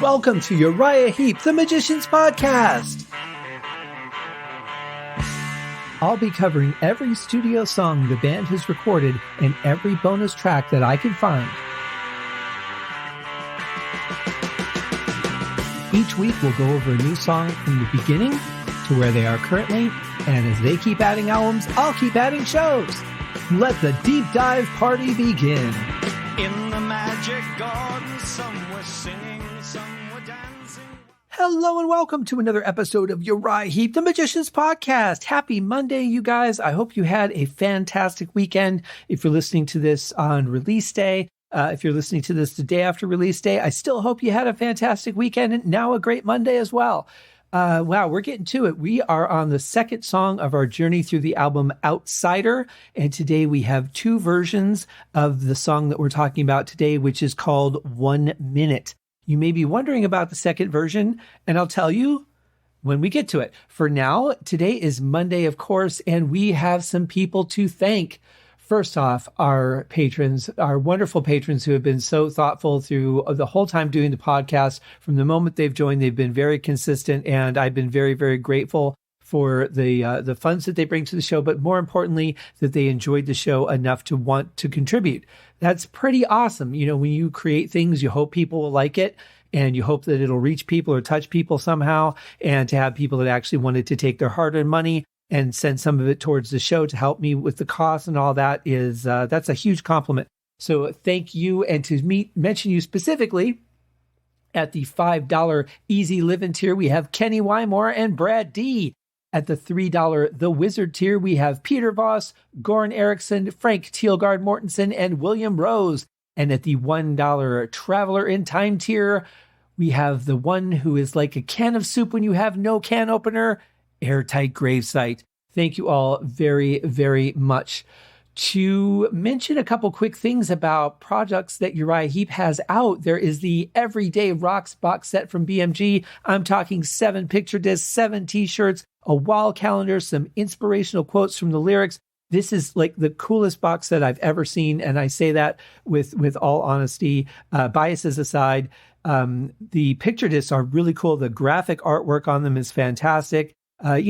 Welcome to Uriah Heep, the Magician's Podcast. I'll be covering every studio song the band has recorded and every bonus track that I can find. Each week we'll go over a new song from the beginning to where they are currently, and as they keep adding albums, I'll keep adding shows. Let the deep dive party begin. In the magic garden, some were singing, some were dancing. Hello and welcome to another episode of Uriah Heep, the Magician's Podcast. Happy Monday, you guys. I hope you had a fantastic weekend. If you're listening to this on release day, if you're listening to this the day after release day, I still hope you had a fantastic weekend and now a great Monday as well. Wow, we're getting to it. We are on the second song of our journey through the album Outsider. And today we have two versions of the song that we're talking about today, which is called 1 Minute. You may be wondering about the second version, and I'll tell you when we get to it. For now, today is Monday, of course, and we have some people to thank. First off, our patrons, our wonderful patrons who have been so thoughtful through the whole time doing the podcast. From the moment they've joined, they've been very consistent, and I've been very, very grateful for the funds that they bring to the show, but more importantly, that they enjoyed the show enough to want to contribute. That's pretty awesome. You know, when you create things, you hope people will like it, and you hope that it'll reach people or touch people somehow, and to have people that actually wanted to take their hard-earned money and send some of it towards the show to help me with the cost and all that is, that's a huge compliment. So thank you. And to mention you specifically, at the $5 Easy Living tier, we have Kenny Wymore and Brad D. At the $3 The Wizard tier, we have Peter Voss, Goran Eriksson, Frank Thielgaard Mortensen, and William Rose. And at the $1 Traveler in Time tier, we have the one who is like a can of soup when you have no can opener, Airtight Gravesite. Thank you all very, very much. To mention a couple quick things about projects that Uriah Heep has out, there is the Everyday Rocks box set from BMG. I'm talking 7 picture discs, 7 t-shirts, a wall calendar, some inspirational quotes from the lyrics. This is like the coolest box set I've ever seen, and I say that with all honesty. Biases aside, the picture discs are really cool. The graphic artwork on them is fantastic.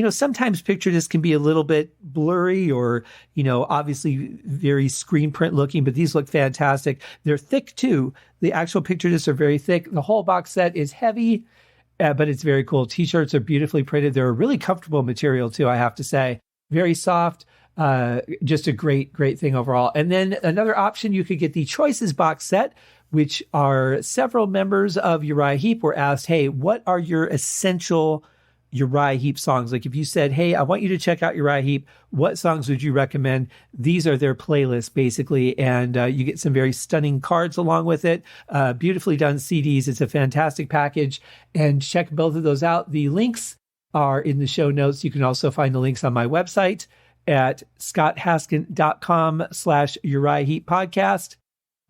Sometimes picture discs can be a little bit blurry or, obviously very screen print looking, but these look fantastic. They're thick too. The actual picture discs are very thick. The whole box set is heavy, but it's very cool. T-shirts are beautifully printed. They're a really comfortable material too, I have to say. Very soft. Just a great, great thing overall. And then another option, you could get the Choices box set, which are several members of Uriah Heep were asked, hey, what are your essential Uriah Heep songs? Like if you said, hey, I want you to check out Uriah Heep, what songs would you recommend? These are their playlists basically. And you get some very stunning cards along with it. Beautifully done CDs. It's a fantastic package, and check both of those out. The links are in the show notes. You can also find the links on my website at scotthaskin.com/Uriah Heep podcast.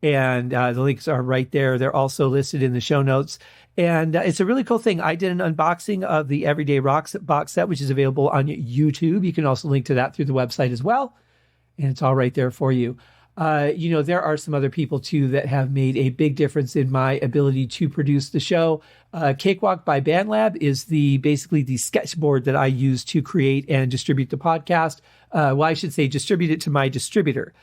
And the links are right there. They're also listed in the show notes. And it's a really cool thing. I did an unboxing of the Everyday Rocks box set, which is available on YouTube. You can also link to that through the website as well. And it's all right there for you. There are some other people too that have made a big difference in my ability to produce the show. Cakewalk by BandLab is basically the sketchboard that I use to create and distribute the podcast. I should say distribute it to my distributor.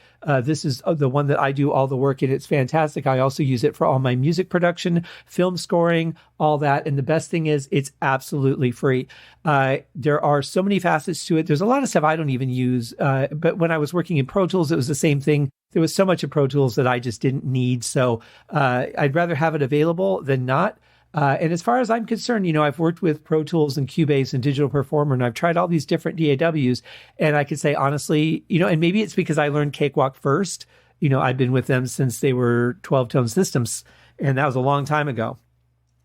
This is the one that I do all the work in. It's fantastic. I also use it for all my music production, film scoring, all that. And the best thing is it's absolutely free. There are so many facets to it. There's a lot of stuff I don't even use. But when I was working in Pro Tools, it was the same thing. There was so much of Pro Tools that I just didn't need. So I'd rather have it available than not. And as far as I'm concerned, I've worked with Pro Tools and Cubase and Digital Performer, and I've tried all these different DAWs. And I could say, honestly, and maybe it's because I learned Cakewalk first. I've been with them since they were 12-tone systems, and that was a long time ago.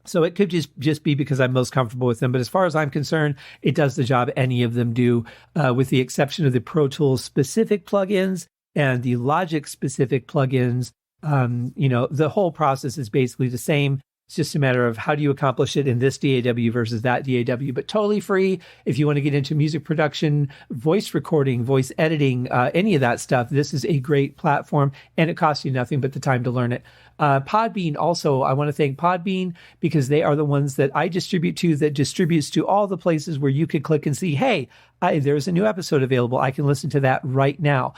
So it could just be because I'm most comfortable with them. But as far as I'm concerned, it does the job any of them do, with the exception of the Pro Tools specific plugins and the Logic specific plugins. The whole process is basically the same. It's just a matter of how do you accomplish it in this DAW versus that DAW, but totally free. If you want to get into music production, voice recording, voice editing, any of that stuff, this is a great platform, and it costs you nothing but the time to learn it. Podbean also, I want to thank Podbean because they are the ones that I distribute to, that distributes to all the places where you could click and see, hey, there's a new episode available. I can listen to that right now.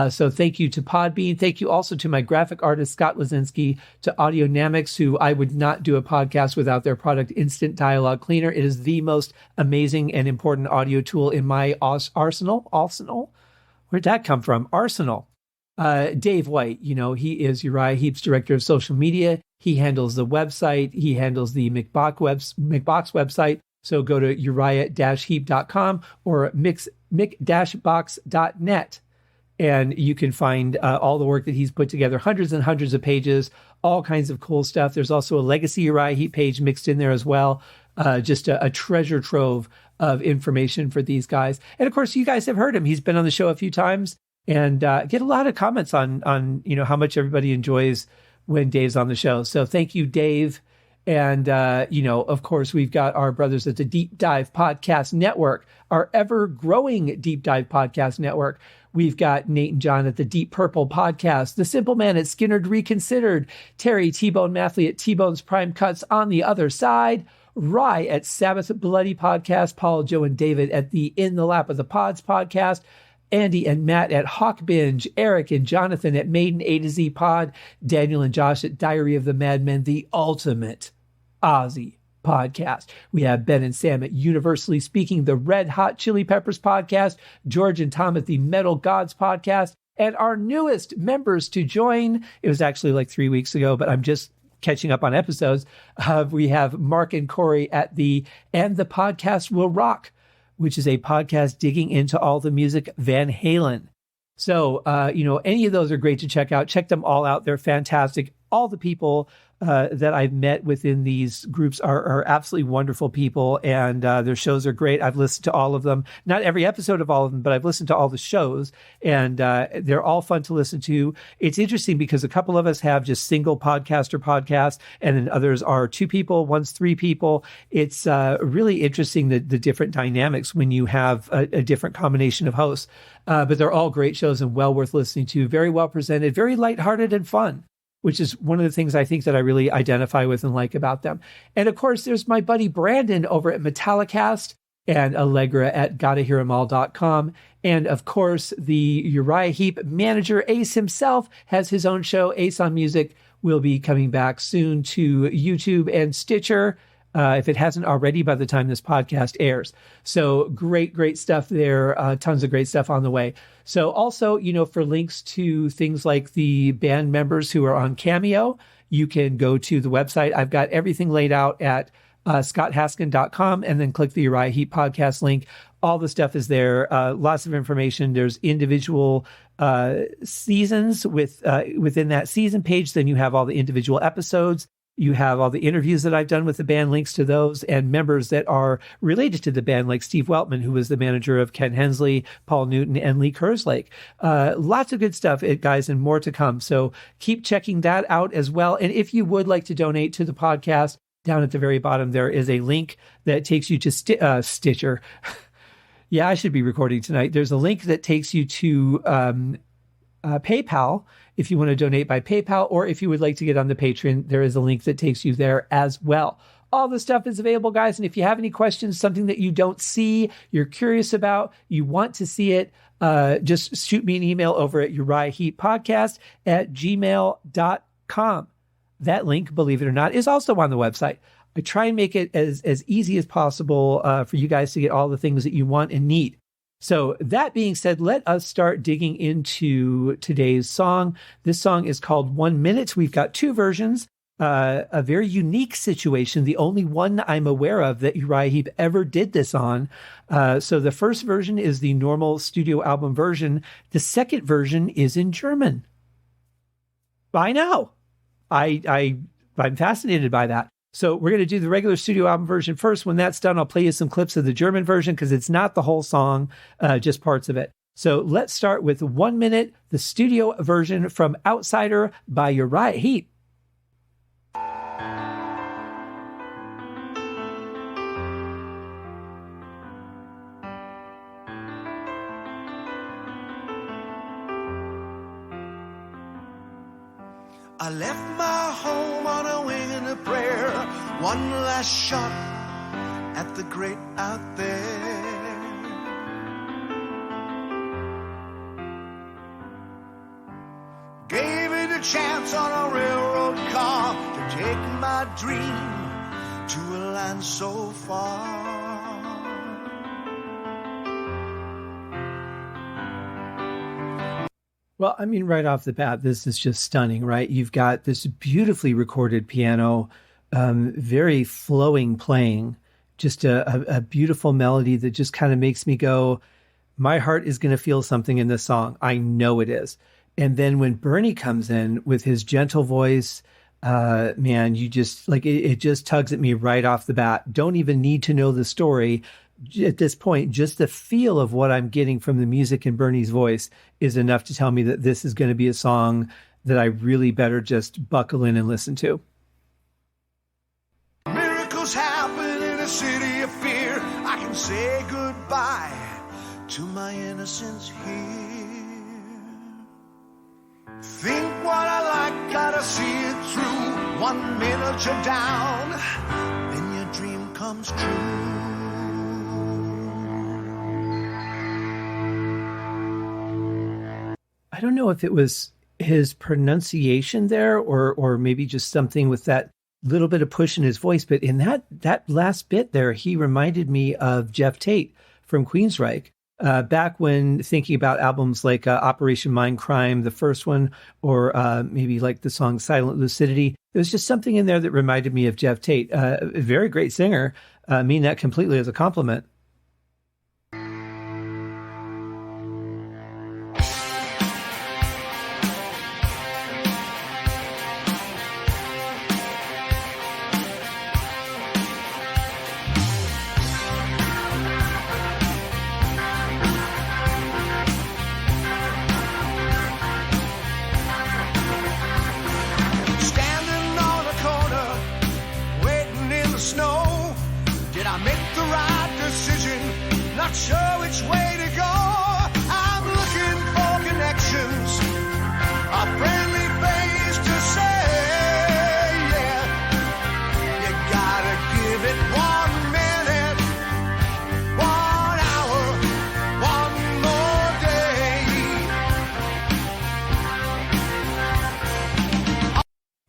So thank you to Podbean. Thank you also to my graphic artist, Scott Lazinski, to Audionamics, who I would not do a podcast without their product, Instant Dialogue Cleaner. It is the most amazing and important audio tool in my arsenal. Where'd that come from? Arsenal. Dave White, he is Uriah Heep's director of social media. He handles the website. He handles the Mickbox website. So go to uriah-heep.com or mick-box.net, and you can find all the work that he's put together, hundreds and hundreds of pages, all kinds of cool stuff. There's also a Legacy Uriah Heep page mixed in there as well. Just a treasure trove of information for these guys. And of course, you guys have heard him. He's been on the show a few times, and get a lot of comments on how much everybody enjoys when Dave's on the show. So thank you, Dave. And, of course, we've got our brothers at the Deep Dive Podcast Network, our ever-growing Deep Dive Podcast Network. We've got Nate and John at the Deep Purple Podcast, The Simple Man at Skinnerd Reconsidered, Terry T-Bone Mathley at T-Bone's Prime Cuts on the Other Side, Rye at Sabbath Bloody Podcast, Paul, Joe, and David at the In the Lap of the Pods Podcast, Andy and Matt at Hawk Binge, Eric and Jonathan at Maiden A to Z Pod, Daniel and Josh at Diary of the Madmen, the ultimate Aussie podcast. We have Ben and Sam at Universally Speaking, the Red Hot Chili Peppers podcast, George and Tom at the Metal Gods podcast, and our newest members to join, it was actually like 3 weeks ago, but I'm just catching up on episodes. We have Mark and Corey at the And the Podcast Will Rock, which is a podcast digging into all the music Van Halen. So, any of those are great to check out. Check them all out. They're fantastic. All the people that I've met within these groups are absolutely wonderful people, and their shows are great. I've listened to all of them, not every episode of all of them, but I've listened to all the shows, and they're all fun to listen to. It's interesting because a couple of us have just single podcasts, and then others are 2 people, one's 3 people. It's really interesting, the different dynamics when you have a different combination of hosts. But they're all great shows and well worth listening to. Very well presented, very lighthearted and fun, which is one of the things I think that I really identify with and like about them. And of course, there's my buddy Brandon over at Metallicast and Allegra at gottahearemall.com. And of course, the Uriah Heep manager, Ace himself, has his own show. Ace on Music will be coming back soon to YouTube and Stitcher, if it hasn't already by the time this podcast airs. So great stuff there. Tons of great stuff on the way. So also, for links to things like the band members who are on Cameo, you can go to the website. I've got everything laid out at scotthaskin.com, and then click the Uriah Heep podcast link. All the stuff is there. Lots of information. There's individual seasons within that season page. Then you have all the individual episodes. You have all the interviews that I've done with the band, links to those, and members that are related to the band, like Steve Weltman, who was the manager of Ken Hensley, Paul Newton, and Lee Kerslake. Lots of good stuff, guys, and more to come. So keep checking that out as well. And if you would like to donate to the podcast, down at the very bottom, there is a link that takes you to Stitcher. Yeah, I should be recording tonight. There's a link that takes you to PayPal, if you want to donate by PayPal, or if you would like to get on the Patreon, there is a link that takes you there as well. All the stuff is available, guys. And if you have any questions, something that you don't see, you're curious about, you want to see it, just shoot me an email over at uriahheeppodcast@gmail.com. That link, believe it or not, is also on the website. I try and make it as easy as possible for you guys to get all the things that you want and need. So that being said, let us start digging into today's song. This song is called 1 Minute. We've got 2 versions, a very unique situation, the only one I'm aware of that Uriah Heep ever did this on. So the first version is the normal studio album version. The second version is in German. I know. I'm fascinated by that. So we're going to do the regular studio album version first. When that's done, I'll play you some clips of the German version because it's not the whole song, just parts of it. So let's start with 1 Minute, the studio version from Outsider by Uriah Heep. I left my home on a wing and a prayer, one last shot at the great out there. Gave it a chance on a railroad car to take my dream to a land so far. Well, I mean, right off the bat, this is just stunning, right? You've got this beautifully recorded piano, very flowing playing, just a beautiful melody that just kind of makes me go, my heart is going to feel something in this song. I know it is. And then when Bernie comes in with his gentle voice, man, you just like it just tugs at me right off the bat. Don't even need to know the story. At this point, just the feel of what I'm getting from the music in Bernie's voice is enough to tell me that this is going to be a song that I really better just buckle in and listen to. Miracles happen in a city of fear. I can say goodbye to my innocence here. Think what I like, gotta see it through. 1 minute you're down, then your dream comes true. I don't know if it was his pronunciation there or maybe just something with that little bit of push in his voice. But in that last bit there, he reminded me of Jeff Tate from Queensryche. Back when thinking about albums like Operation Mindcrime, the first one, or maybe like the song Silent Lucidity, there was just something in there that reminded me of Jeff Tate. A very great singer. I mean that completely as a compliment.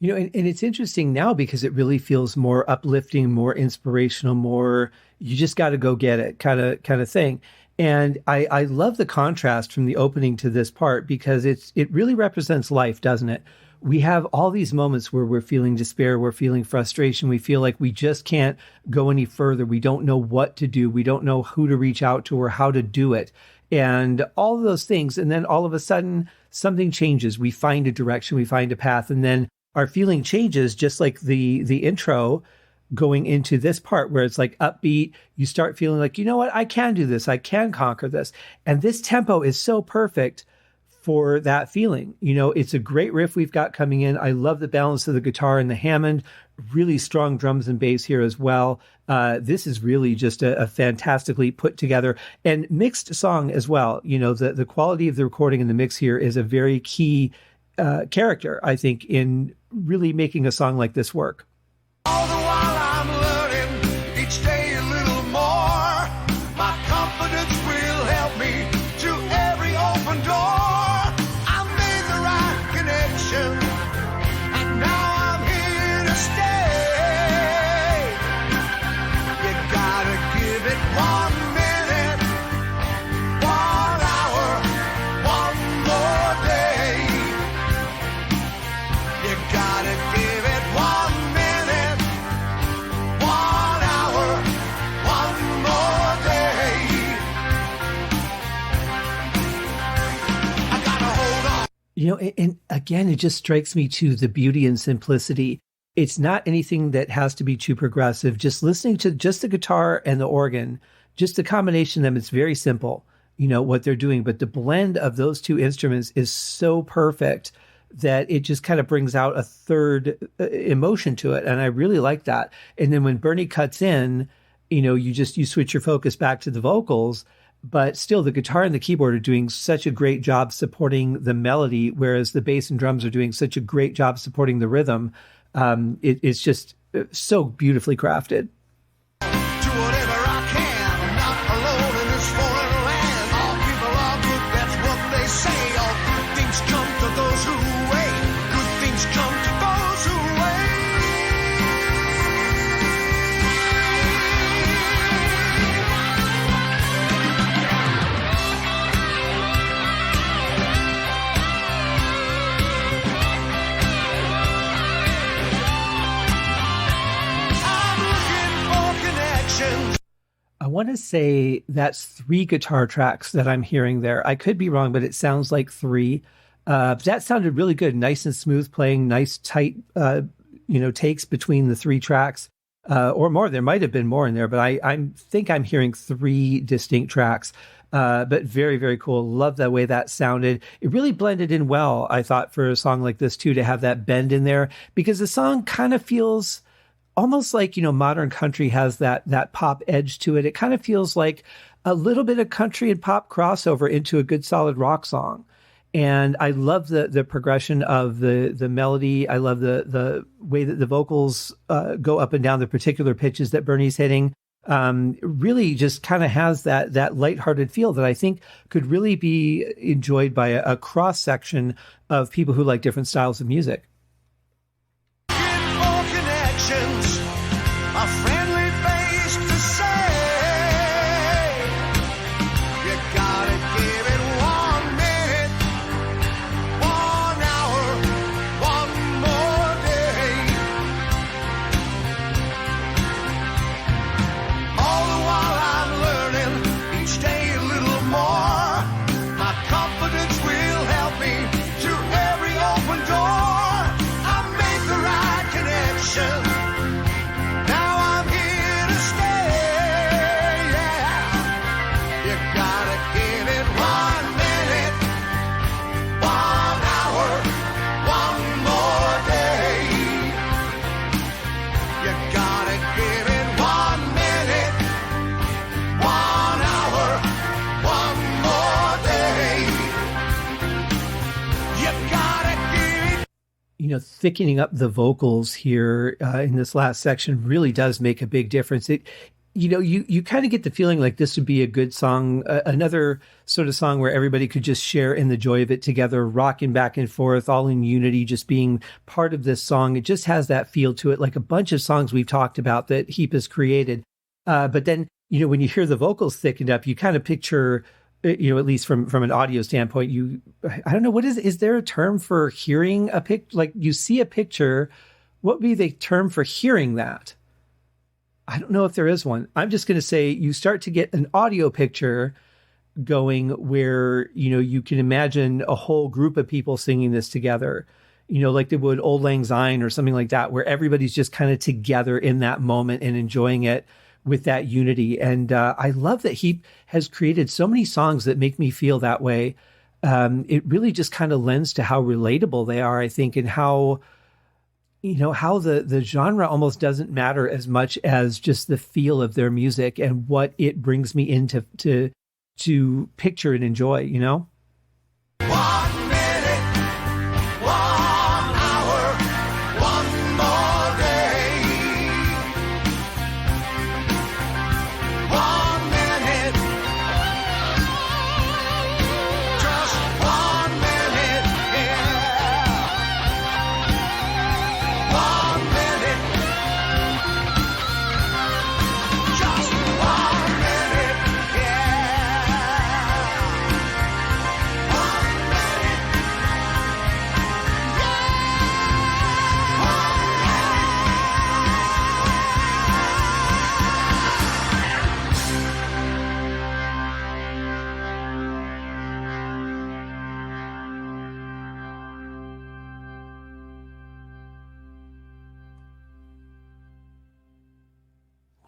You know, and it's interesting now because it really feels more uplifting, more inspirational, more you just got to go get it kind of thing. And I love the contrast from the opening to this part because it really represents life, doesn't it? We have all these moments where we're feeling despair, we're feeling frustration, we feel like we just can't go any further. We don't know what to do. We don't know who to reach out to or how to do it. And all of those things. And then all of a sudden something changes. We find a direction, we find a path, and then our feeling changes, just like the intro going into this part where it's like upbeat. You start feeling like, you know what, I can do this. I can conquer this. And this tempo is so perfect for that feeling. You know, it's a great riff we've got coming in. I love the balance of the guitar and the Hammond, really strong drums and bass here as well. This is really just a fantastically put together and mixed song as well. You know, the quality of the recording and the mix here is a very key character, I think, in really making a song like this work. All the while I'm learning each day a little more. My confidence will help me to every open door. I made the right connection, and now I'm here to stay. You gotta give it 1 minute, 1 hour, 1 more day. You gotta give it 1 minute, 1 hour, 1 more day. I gotta hold on. You know, and again, it just strikes me to the beauty and simplicity. It's not anything that has to be too progressive. Just listening to just the guitar and the organ, just the combination of them, it's very simple, you know, what they're doing. But the blend of those two instruments is so perfect that it just kind of brings out a third emotion to it. And I really like that. And then when Bernie cuts in, you know, you switch your focus back to the vocals. but still the guitar and the keyboard are doing such a great job supporting the melody, whereas the bass and drums are doing such a great job supporting the rhythm. It's just so beautifully crafted. Do whatever I can. I'm not alone in this foreign land. All people are good, that's what they say. All good things come to those who wait. Good things come to those who wait. I'm looking for connections. I want to say that's 3 guitar tracks that I'm hearing there. I could be wrong, but it sounds like 3. That sounded really good. Nice and smooth playing, nice tight, takes between the 3 tracks, or more. There might have been more in there, but I think I'm hearing 3 distinct tracks. But very, very cool. Love the way that sounded. It really blended in well, I thought, for a song like this too, to have that bend in there, because the song kind of feels almost like, modern country has that pop edge to it. It kind of feels like a little bit of country and pop crossover into a good solid rock song. And I love the progression of the melody. I love the way that the vocals go up and down the particular pitches that Bernie's hitting. Really just kind of has that lighthearted feel that I think could really be enjoyed by a cross section of people who like different styles of music. A friendly face to say, you gotta give it 1 minute, 1 hour, 1 more day. All the while I'm learning each day a little more. My confidence will help me to every open door. I made the right connection. Thickening up the vocals here in this last section really does make a big difference. You kind of get the feeling like this would be a good song, another sort of song where everybody could just share in the joy of it together, rocking back and forth, all in unity, just being part of this song. It just has that feel to it, like a bunch of songs we've talked about that Heep has created. But then, when you hear the vocals thickened up, you kind of picture, at least from an audio standpoint, I don't know, is there a term for hearing a pic? Like you see a picture, what would be the term for hearing that? I don't know if there is one. I'm just going to say you start to get an audio picture going where, you can imagine a whole group of people singing this together, like they would Old Lang Syne or something like that, where everybody's just kind of together in that moment and enjoying it with that unity. And I love that Heep has created so many songs that make me feel that way. It really just kind of lends to how relatable they are, I think, and how the genre almost doesn't matter as much as just the feel of their music and what it brings me into to picture and enjoy, 1 minute, 1 hour, 1 more day. 1 minute, just 1 minute, yeah. 1 minute, just 1 minute, yeah. 1 minute,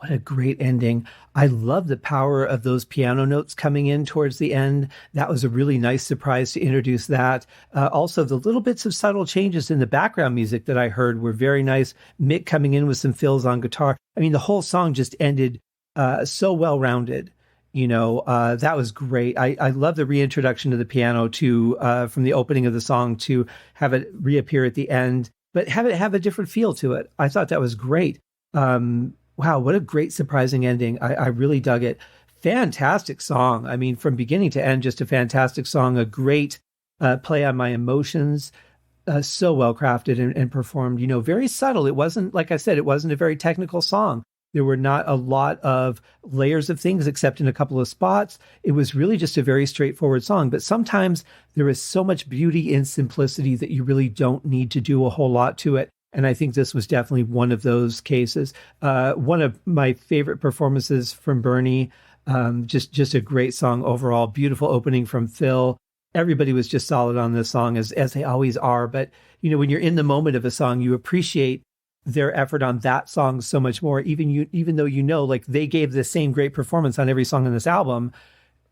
What a great ending. I love the power of those piano notes coming in towards the end. That was a really nice surprise to introduce that. Also, the little bits of subtle changes in the background music that I heard were very nice. Mick coming in with some fills on guitar. I mean, the whole song just ended so well-rounded. That was great. I love the reintroduction to the piano from the opening of the song to have it reappear at the end, but have it have a different feel to it. I thought that was great. Wow, what a great surprising ending. I really dug it. Fantastic song. I mean, from beginning to end, just a fantastic song, a great play on my emotions. So well crafted and performed, very subtle. It wasn't, like I said, it wasn't a very technical song. There were not a lot of layers of things except in a couple of spots. It was really just a very straightforward song. But sometimes there is so much beauty in simplicity that you really don't need to do a whole lot to it. And I think this was definitely one of those cases. One of my favorite performances from Bernie. Just a great song overall. Beautiful opening from Phil. Everybody was just solid on this song, as they always are. But, when you're in the moment of a song, you appreciate their effort on that song so much more, even though like they gave the same great performance on every song on this album,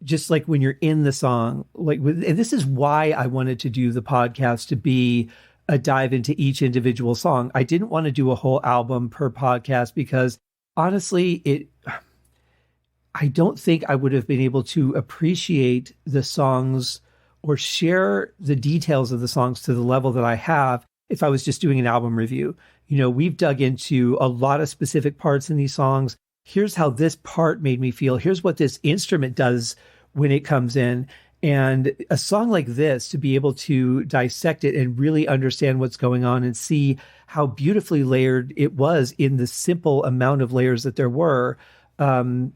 just like when you're in the song, and this is why I wanted to do the podcast, to be a dive into each individual song. I didn't want to do a whole album per podcast because honestly, I don't think I would have been able to appreciate the songs or share the details of the songs to the level that I have if I was just doing an album review. We've dug into a lot of specific parts in these songs. Here's how this part made me feel. Here's what this instrument does when it comes in. And a song like this, to be able to dissect it and really understand what's going on and see how beautifully layered it was in the simple amount of layers that there were. I'm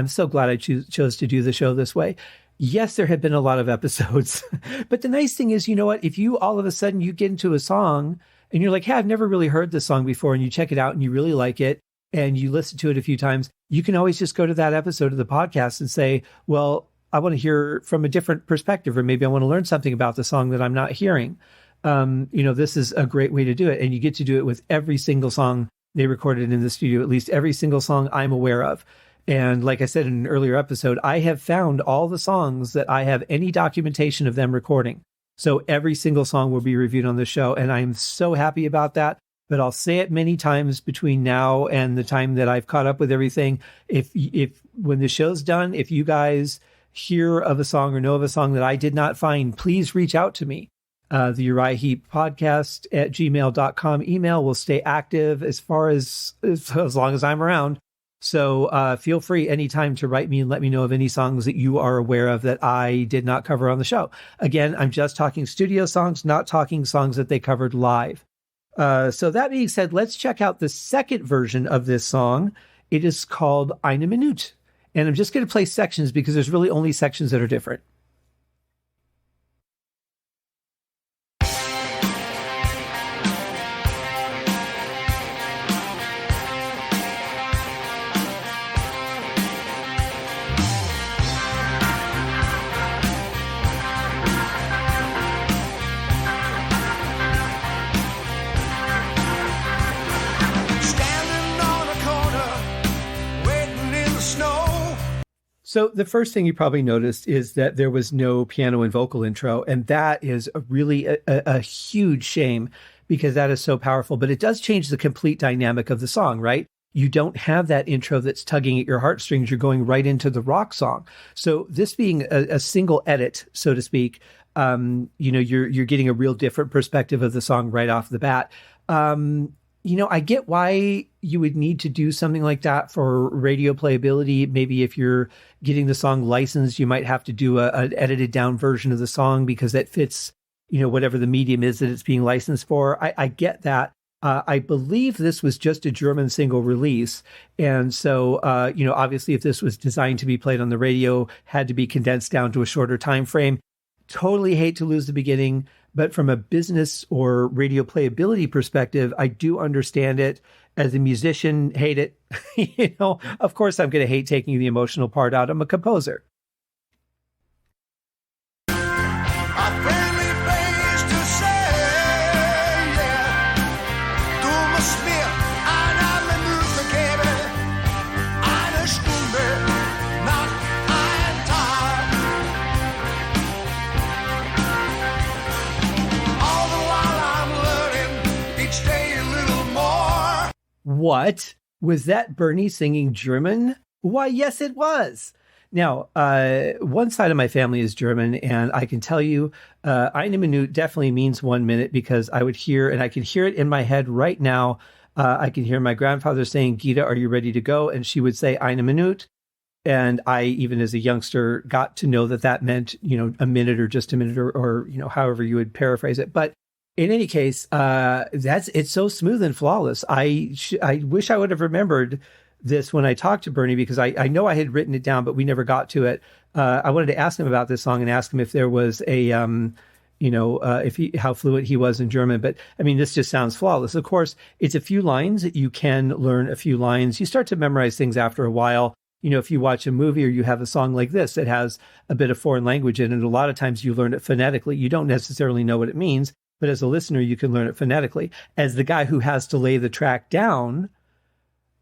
so glad I chose to do the show this way. Yes, there have been a lot of episodes, but the nice thing is, if you all of a sudden you get into a song and you're like, hey, I've never really heard this song before, and you check it out and you really like it and you listen to it a few times, you can always just go to that episode of the podcast and say, well, I want to hear from a different perspective, or maybe I want to learn something about the song that I'm not hearing. This is a great way to do it. And you get to do it with every single song they recorded in the studio, at least every single song I'm aware of. And like I said in an earlier episode, I have found all the songs that I have any documentation of them recording. So every single song will be reviewed on the show. And I'm so happy about that. But I'll say it many times between now and the time that I've caught up with everything. If when the show's done, if you guys hear of a song or know of a song that I did not find, please reach out to me. The Uriah Heep podcast at gmail.com email will stay active as long as I'm around. So feel free anytime to write me and let me know of any songs that you are aware of that I did not cover on the show. Again, I'm just talking studio songs, not talking songs that they covered live. So that being said, let's check out the second version of this song. It is called Eine Minute. And I'm just going to play sections because there's really only sections that are different. So the first thing you probably noticed is that there was no piano and vocal intro, and that is a huge shame because that is so powerful. But it does change the complete dynamic of the song, right? You don't have that intro that's tugging at your heartstrings. You're going right into the rock song. So this being a single edit, so to speak, you're getting a real different perspective of the song right off the bat. I get why you would need to do something like that for radio playability. Maybe if you're getting the song licensed, you might have to do an edited down version of the song because that fits, whatever the medium is that it's being licensed for. I get that. I believe this was just a German single release. And so, obviously if this was designed to be played on the radio, had to be condensed down to a shorter time frame. Totally hate to lose the beginning. But from a business or radio playability perspective, I do understand it. As a musician, hate it. Of course, I'm going to hate taking the emotional part out. I'm a composer. What? Was that Bernie singing German? Why, yes, it was. Now, one side of my family is German, and I can tell you, eine Minute definitely means 1 minute because I would hear, and I can hear it in my head right now. I can hear my grandfather saying, Gita, are you ready to go? And she would say, eine Minute. And I, even as a youngster, got to know that that meant, a minute or just a minute or however you would paraphrase it. But in any case, it's so smooth and flawless. I wish I would have remembered this when I talked to Bernie, because I know I had written it down, but we never got to it. I wanted to ask him about this song and ask him if there was a, how fluent he was in German. But I mean, this just sounds flawless. Of course, it's a few lines. You can learn a few lines. You start to memorize things after a while. If you watch a movie or you have a song like this that has a bit of foreign language in it, a lot of times you learn it phonetically. You don't necessarily know what it means, but as a listener, you can learn it phonetically. As the guy who has to lay the track down,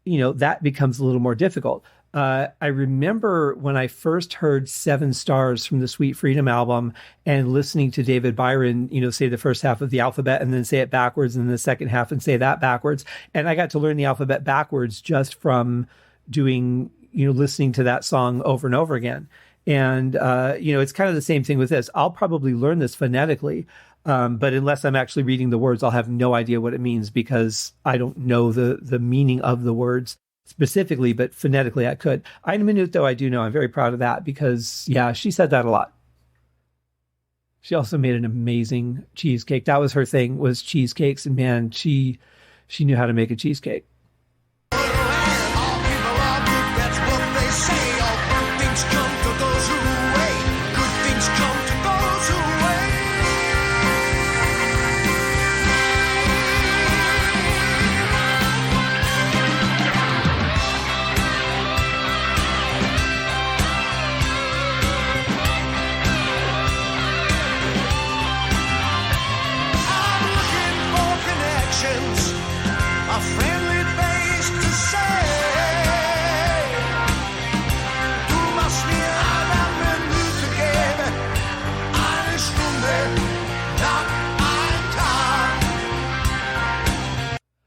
that becomes a little more difficult. I remember when I first heard 7 Stars from the Sweet Freedom album and listening to David Byron, say the first half of the alphabet and then say it backwards and the second half and say that backwards. And I got to learn the alphabet backwards just from doing, listening to that song over and over again. And, it's kind of the same thing with this. I'll probably learn this phonetically. But unless I'm actually reading the words, I'll have no idea what it means because I don't know the meaning of the words specifically, but phonetically I could. Eine Minute, though, I do know. I'm very proud of that because, yeah, she said that a lot. She also made an amazing cheesecake. That was her thing, was cheesecakes. And man, she knew how to make a cheesecake.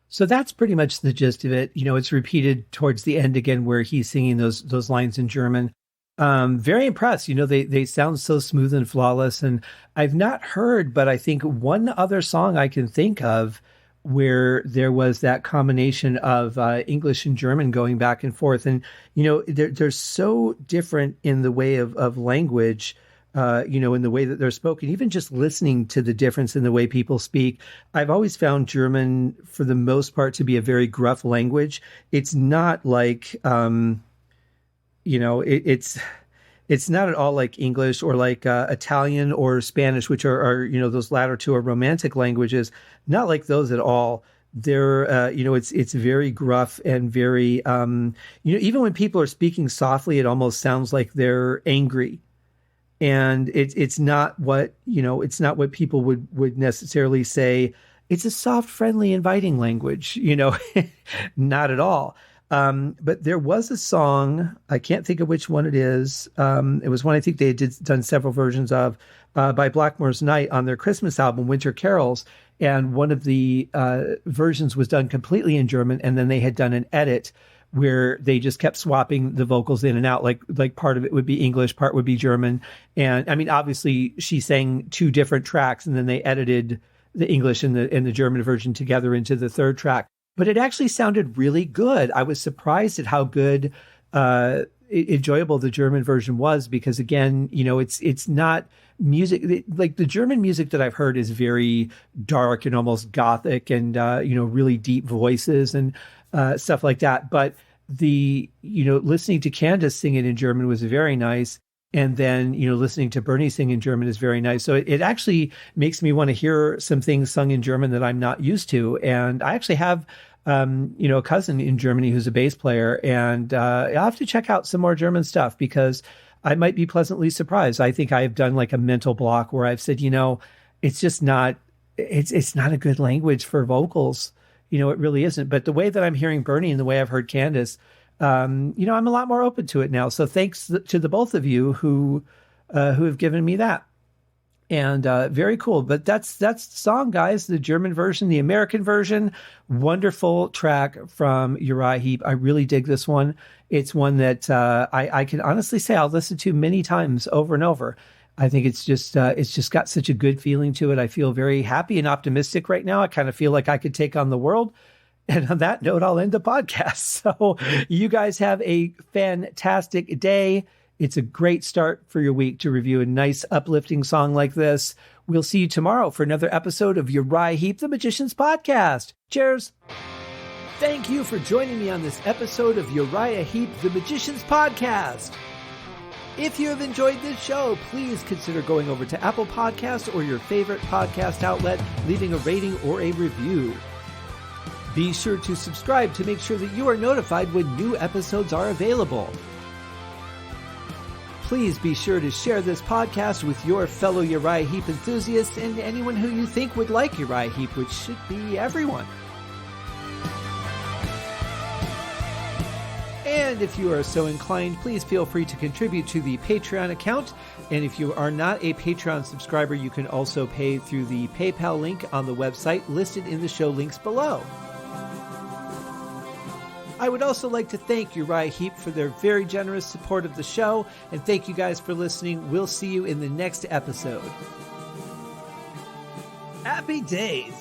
So that's pretty much the gist of it. It's repeated towards the end again where he's singing those lines in German. Very impressed. They sound so smooth and flawless. And I've not heard, but I think one other song I can think of where there was that combination of English and German going back and forth. And, they're so different in the way of language. In the way that they're spoken, even just listening to the difference in the way people speak. I've always found German, for the most part, to be a very gruff language. It's not like, it's not at all like English or like Italian or Spanish, which are those latter two are romantic languages. Not like those at all. They're, it's very gruff and very, even when people are speaking softly, it almost sounds like they're angry. And it's not what people would necessarily say. It's a soft, friendly, inviting language, not at all. But there was a song, I can't think of which one it is. It was one I think they had done several versions of by Blackmore's Night on their Christmas album, Winter Carols. And one of the versions was done completely in German. And then they had done an edit where they just kept swapping the vocals in and out. Like part of it would be English, part would be German. And I mean, obviously she sang 2 different tracks and then they edited the English and the German version together into the 3rd track. But it actually sounded really good. I was surprised at how good, enjoyable the German version was, because again, it's not music. Like the German music that I've heard is very dark and almost gothic and, really deep voices and stuff like that. But listening to Candace sing it in German was very nice. And then, listening to Bernie sing in German is very nice. So it actually makes me want to hear some things sung in German that I'm not used to. And I actually have, a cousin in Germany who's a bass player. And I'll have to check out some more German stuff because I might be pleasantly surprised. I think I've done like a mental block where I've said, it's just not, it's not a good language for vocals. It really isn't. But the way that I'm hearing Bernie and the way I've heard Candace, I'm a lot more open to it now. So thanks to the both of you who have given me that. And very cool. But that's the song, guys. The German version, the American version. Wonderful track from Uriah Heep. I really dig this one. It's one that I can honestly say I'll listen to many times over and over. I think it's just got such a good feeling to it. I feel very happy and optimistic right now. I kind of feel like I could take on the world. And on that note, I'll end the podcast. So you guys have a fantastic day. It's a great start for your week to review a nice uplifting song like this. We'll see you tomorrow for another episode of Uriah Heep, the Magician's Podcast. Cheers. Thank you for joining me on this episode of Uriah Heep, the Magician's Podcast. If you have enjoyed this show, please consider going over to Apple Podcasts or your favorite podcast outlet, leaving a rating or a review. Be sure to subscribe to make sure that you are notified when new episodes are available. Please be sure to share this podcast with your fellow Uriah Heep enthusiasts and anyone who you think would like Uriah Heep, which should be everyone. And if you are so inclined, please feel free to contribute to the Patreon account. And if you are not a Patreon subscriber, you can also pay through the PayPal link on the website listed in the show links below. I would also like to thank Uriah Heep for their very generous support of the show, and thank you guys for listening. We'll see you in the next episode. Happy days!